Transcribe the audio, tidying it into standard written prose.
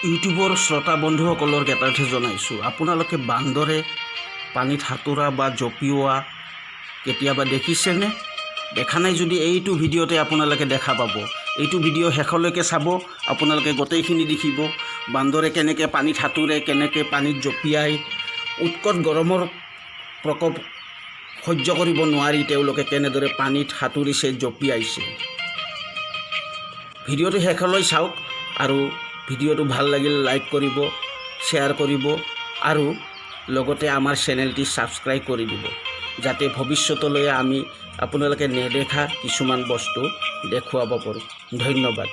ইউটিউবৰ শ্ৰোতা বন্ধুসকলৰ জ্ঞাতাৰ্থে জনাইছোঁ, আপোনালোকে বান্দৰে পানীত সাঁতোৰা বা জঁপিওৱা কেতিয়াবা দেখিছেনে? দেখা নাই যদি এইটো ভিডিঅ'তে আপোনালোকে দেখা পাব। এইটো ভিডিঅ' শেষলৈকে চাব, আপোনালোকে গোটেইখিনি দেখিব। বান্দৰে কেনেকৈ পানীত সাঁতোৰে, কেনেকৈ পানীত জঁপিয়াই, উৎকট গৰমৰ প্ৰকোপ সহ্য কৰিব নোৱাৰি তেওঁলোকে কেনেদৰে পানীত সাঁতুৰিছে, জঁপিয়াইছে। ভিডিঅ'টো শেষলৈ চাওক আৰু ভিডিঅ'টো ভাল লাগিলে লাইক কৰিব, শ্বেয়াৰ কৰিব আৰু লগতে আমাৰ চেনেলটি ছাবস্ক্ৰাইব কৰি দিব, যাতে ভৱিষ্যতলৈ আমি আপোনালোকে নেদেখা কিছুমান বস্তু দেখুৱাব পাৰোঁ। ধন্যবাদ।